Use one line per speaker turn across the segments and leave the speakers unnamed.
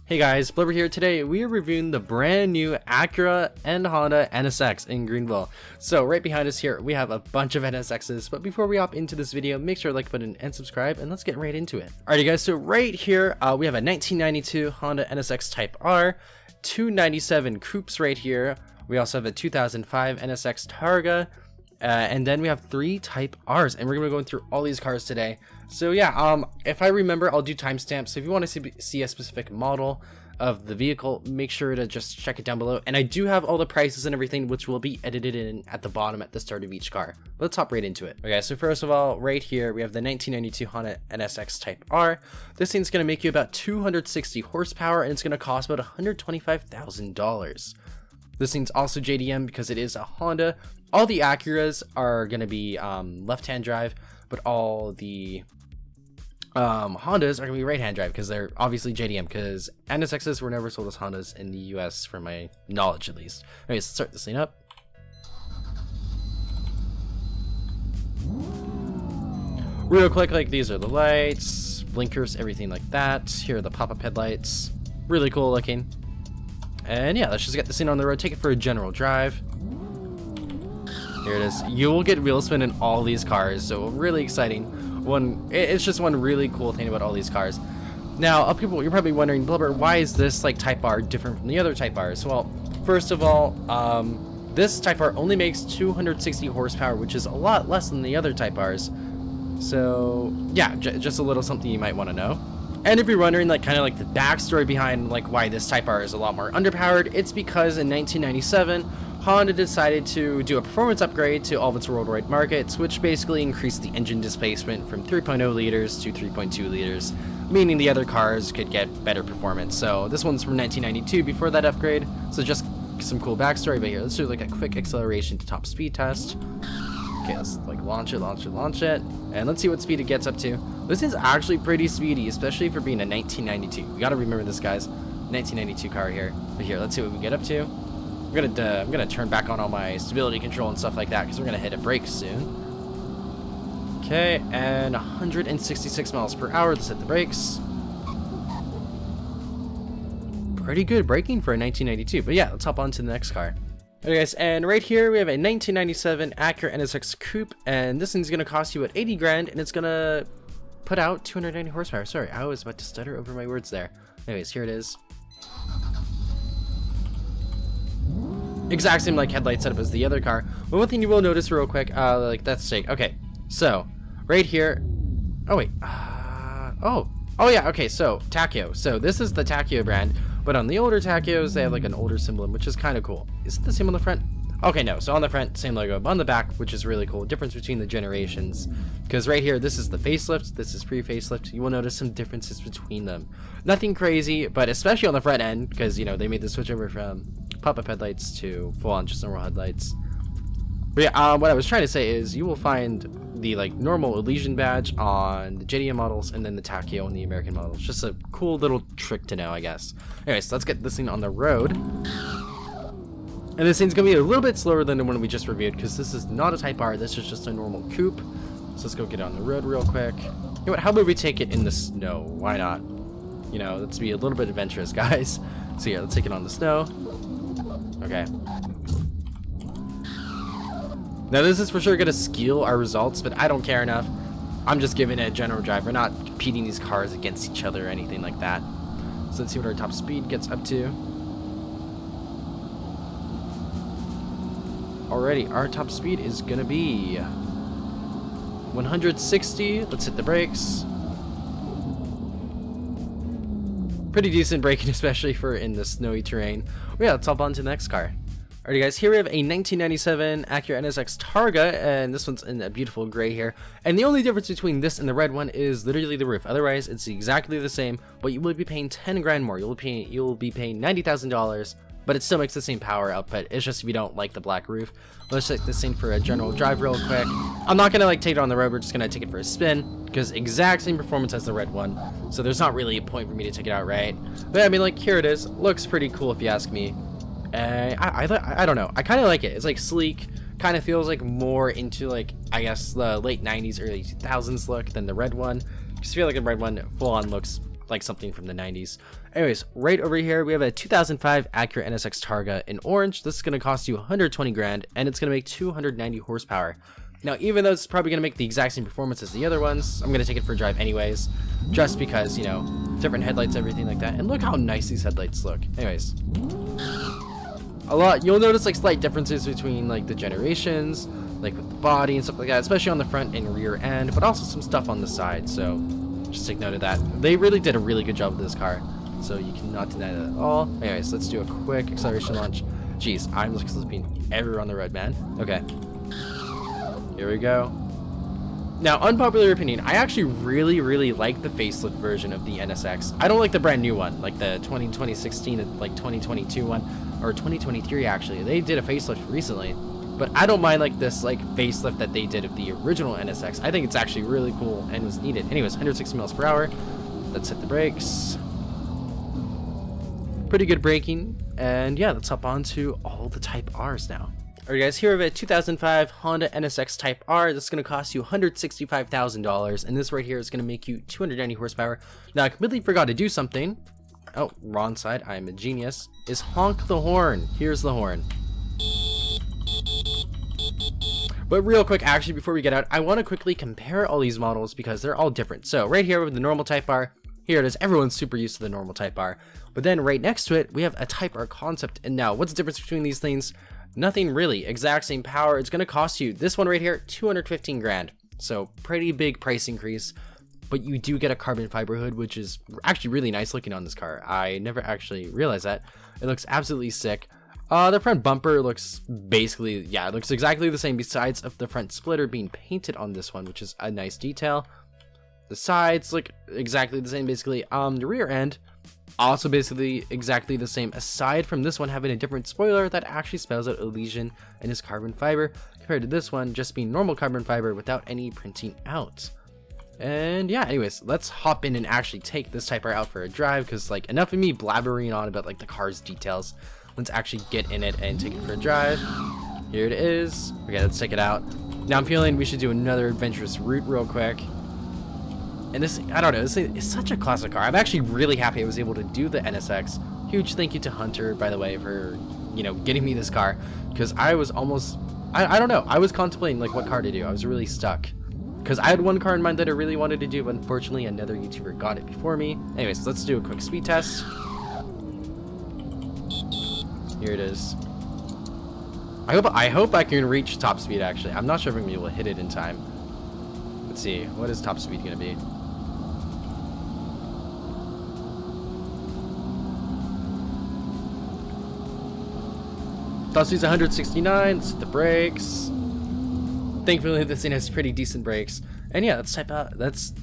Hey guys, Blubber here. Today we are reviewing the brand new Acura and Honda NSX in Greenville. So right behind us here we have a bunch of NSXs, but before we hop into this video, make sure to like button and subscribe, and let's get right into it. Alrighty guys, so right here we have a 1992 Honda NSX Type R, 297 Coupes right here. We also have a 2005 NSX Targa, and then we have 3 Type R's, and we're gonna be going through all these cars today. So yeah, if I remember, I'll do timestamps. So if you want to see a specific model of the vehicle, make sure to just check it down below. And I do have all the prices and everything, which will be edited in at the bottom at the start of each car. Let's hop right into it. Okay, so first of all, right here we have the 1992 Honda NSX Type R. This thing's gonna make you about 260 horsepower, and it's gonna cost about $125,000. This thing's also JDM because it is a Honda. All the Acuras are going to be left-hand drive, but all the Hondas are going to be right-hand drive because they're obviously JDM, because NSXs were never sold as Hondas in the US, from my knowledge at least. Anyways, let's start this thing up. Real quick, like, these are the lights, blinkers, everything like that. Here are the pop-up headlights. Really cool looking. And yeah, let's just get this thing on the road, take it for a general drive. Here it is. You will get wheel spin in all these cars, so really exciting. It's just one really cool thing about all these cars. Now, people, you're probably wondering, Blubber, why is this like Type R different from the other Type Rs? Well, first of all, this Type R only makes 260 horsepower, which is a lot less than the other Type Rs. So yeah, just a little something you might want to know. And if you're wondering, like, kind of like the backstory behind like why this Type R is a lot more underpowered, it's because in 1997 Honda decided to do a performance upgrade to all of its worldwide markets, which basically increased the engine displacement from 3.0 liters to 3.2 liters, meaning the other cars could get better performance. So this one's from 1992 before that upgrade, so just some cool backstory. But here, let's do like a quick acceleration to top speed test. Okay, let's like launch it, and let's see what speed it gets up to. This is actually pretty speedy, especially for being a 1992. You gotta remember this, guys. 1992 car here. But here, let's see what we get up to. I'm gonna turn back on all my stability control and stuff like that, because we're gonna hit a brake soon. Okay, and 166 miles per hour. Let's hit the brakes. Pretty good braking for a 1992. But yeah, let's hop on to the next car. Okay guys, and right here we have a 1997 Acura NSX Coupe, and this thing's gonna cost you at 80 grand, and it's gonna put out 290 horsepower. Sorry, I was about to stutter over my words there. Anyways, here it is. Exact same like headlight setup as the other car. But one thing you will notice real quick, like that's stake. Okay, so right here. Oh wait. Oh yeah. Okay, so Tachio. So this is the Tachio brand, but on the older Tachios they have like an older symbol, which is kind of cool. Is it the same on the front? Okay, no. So on the front, same logo, but on the back, which is really cool. Difference between the generations, because right here, this is the facelift, this is pre-facelift. You will notice some differences between them. Nothing crazy, but especially on the front end, because you know they made the switch over from pop-up headlights to full-on just normal headlights. But yeah, what I was trying to say is you will find the like normal Elysian badge on the JDM models, and then the Tachio on the American models. Just a cool little trick to know, I guess. Anyways, so let's get this thing on the road. And this thing's gonna be a little bit slower than the one we just reviewed, because this is not a Type R, this is just a normal coupe. So let's go get on the road real quick. You know what, how about we take it in the snow? Why not? You know, let's be a little bit adventurous, guys. So yeah, let's take it on the snow. Okay. Now this is for sure gonna skew our results, but I don't care enough. I'm just giving it a general drive. We're not competing these cars against each other or anything like that. So let's see what our top speed gets up to. Alrighty, our top speed is gonna be 160. Let's hit the brakes. Pretty decent braking, especially for in the snowy terrain. Well, yeah, let's hop on to the next car. Alrighty guys, here we have a 1997 Acura NSX Targa, and this one's in a beautiful gray here. And the only difference between this and the red one is literally the roof. Otherwise, it's exactly the same, but you will be paying 10 grand more. You'll be paying $90,000. But it still makes the same power output. It's just if you don't like the black roof. Let's take this thing for a general drive real quick. I'm not gonna like take it on the road, we're just gonna take it for a spin, because exact same performance as the red one, so there's not really a point for me to take it out, right? But I mean, like, here it is. Looks pretty cool if you ask me. I don't know, I kind of like it. It's like sleek, kind of feels like more into like, I guess, the late 90s early 2000s look than the red one. I just feel like the red one full on looks like something from the 90s. Anyways, right over here we have a 2005 Acura NSX Targa in orange. This is going to cost you 120 grand, and it's going to make 290 horsepower. Now, even though it's probably going to make the exact same performance as the other ones, I'm going to take it for a drive anyways, just because, you know, different headlights, everything like that. And look how nice these headlights look. Anyways, you'll notice like slight differences between like the generations, like with the body and stuff like that, especially on the front and rear end, but also some stuff on the side. So just take note of that. They really did a really good job with this car, so you cannot deny that at all. Anyways, let's do a quick acceleration launch. Jeez, I'm just slipping everywhere on the road, man. Okay, here we go. Now, unpopular opinion, I actually really like the facelift version of the NSX. I don't like the brand new one, like the 2016 and like 2022 one, or 2023 actually. They did a facelift recently, but I don't mind like this like facelift that they did of the original NSX. I think it's actually really cool and was needed. Anyways, 160 miles per hour. Let's hit the brakes. Pretty good braking, and yeah, let's hop on to all the Type R's now. Alright guys, here we have a 2005 Honda NSX Type R. This is going to cost you $165,000, and this right here is going to make you 290 horsepower. Now, I completely forgot to do something. Oh, wrong side. I am a genius. Is honk the horn. Here's the horn. But real quick, actually, before we get out, I want to quickly compare all these models because they're all different. So right here with the normal Type R, here it is. Everyone's super used to the normal Type R. But then right next to it, we have a Type R concept. And now, what's the difference between these things? Nothing really. Exact same power. It's going to cost you, this one right here, 215 grand. So pretty big price increase. But you do get a carbon fiber hood, which is actually really nice looking on this car. I never actually realized that. It looks absolutely sick. The front bumper looks basically, yeah, it looks exactly the same besides of the front splitter being painted on this one, which is a nice detail. The sides look exactly the same basically. The rear end, also basically exactly the same, aside from this one having a different spoiler that actually spells out Elysian and is carbon fiber, compared to this one just being normal carbon fiber without any printing out. And yeah, anyways, let's hop in and actually take this Type R out for a drive, because like enough of me blabbering on about like the car's details. Let's actually get in it and take it for a drive. Here it is. Okay, let's take it out. Now I'm feeling we should do another adventurous route real quick. And this, I don't know, this is such a classic car. I'm actually really happy I was able to do the NSX. Huge thank you to Hunter, by the way, for, you know, getting me this car, because I was almost, I don't know, I was contemplating like what car to do. I was really stuck, because I had one car in mind that I really wanted to do, but unfortunately another YouTuber got it before me. Anyways, let's do a quick speed test. Here it is. I hope I can reach top speed actually. I'm not sure if I'm gonna be able to hit it in time. Let's see, what is top speed gonna be? Top speed's 169, let's hit the brakes. Thankfully this thing has pretty decent brakes. And yeah, let's type out, let's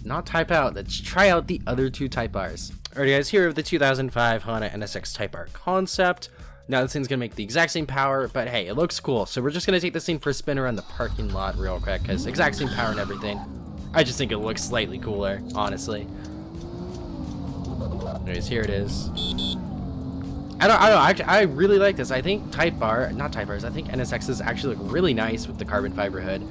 try out the other two Type Rs. Alright guys, here we have the 2005 Honda NSX Type R concept. Now this thing's gonna make the exact same power, but hey, it looks cool. So we're just gonna take this thing for a spin around the parking lot real quick, because exact same power and everything. I just think it looks slightly cooler, honestly. Anyways, here it is. I don't know, I really like this. I think Type R, not Type Rs, I think NSXs actually look really nice with the carbon fiber hood.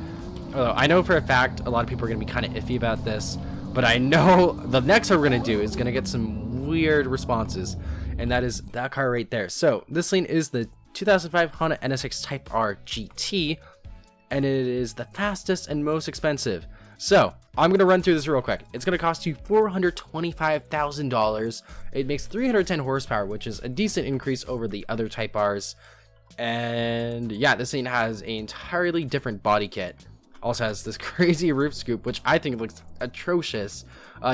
Although I know for a fact a lot of people are gonna be kind of iffy about this, but I know the next one we're gonna do is gonna get some weird responses. And that is that car right there. So this thing is the 2005 Honda NSX Type R GT, and it is the fastest and most expensive. So I'm gonna run through this real quick. It's gonna cost you $425,000. It makes 310 horsepower, which is a decent increase over the other Type Rs. And yeah, this thing has an entirely different body kit. Also has this crazy roof scoop, which I think looks atrocious.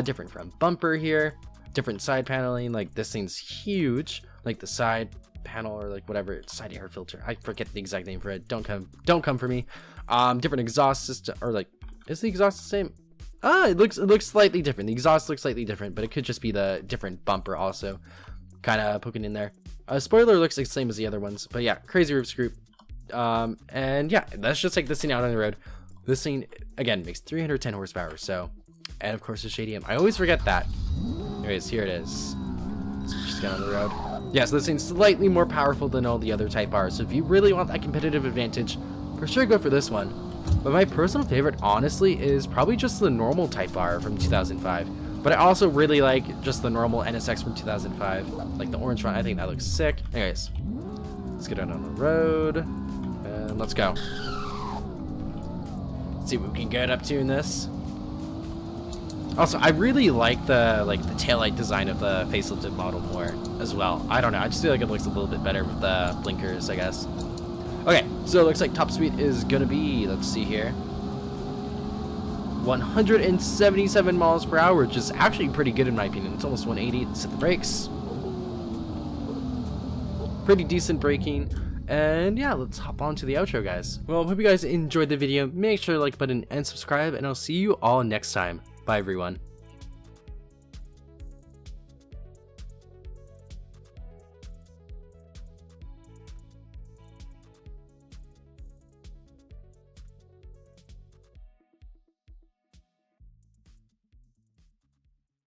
Different front bumper here. Different side paneling, like this thing's huge, like the side panel or like whatever, side air filter, I forget the exact name for it, don't come for me. Different exhaust system, or like, is the exhaust the same? It looks slightly different. The exhaust looks slightly different, but it could just be the different bumper also kind of poking in there. Spoiler looks the same as the other ones, but yeah, crazy roof scoop. And yeah, let's just take this thing out on the road. This thing again makes 310 horsepower, so, and of course the shady. I always forget that. Anyways, here it is. Let's just get on the road. Yeah, so this thing's slightly more powerful than all the other Type Rs. So if you really want that competitive advantage, for sure go for this one. But my personal favorite, honestly, is probably just the normal Type R from 2005. But I also really like just the normal NSX from 2005. Like the orange one, I think that looks sick. Anyways, let's get out on the road. And let's go. Let's see what we can get up to in this. Also, I really like the taillight design of the facelifted model more as well. I don't know, I just feel like it looks a little bit better with the blinkers, I guess. Okay, so it looks like top speed is gonna be, let's see here, 177 miles per hour, which is actually pretty good in my opinion. It's almost 180. Let's hit the brakes. Pretty decent braking. And yeah, let's hop on to the outro, guys. Well, I hope you guys enjoyed the video. Make sure to like button and subscribe, and I'll see you all next time. Bye, everyone.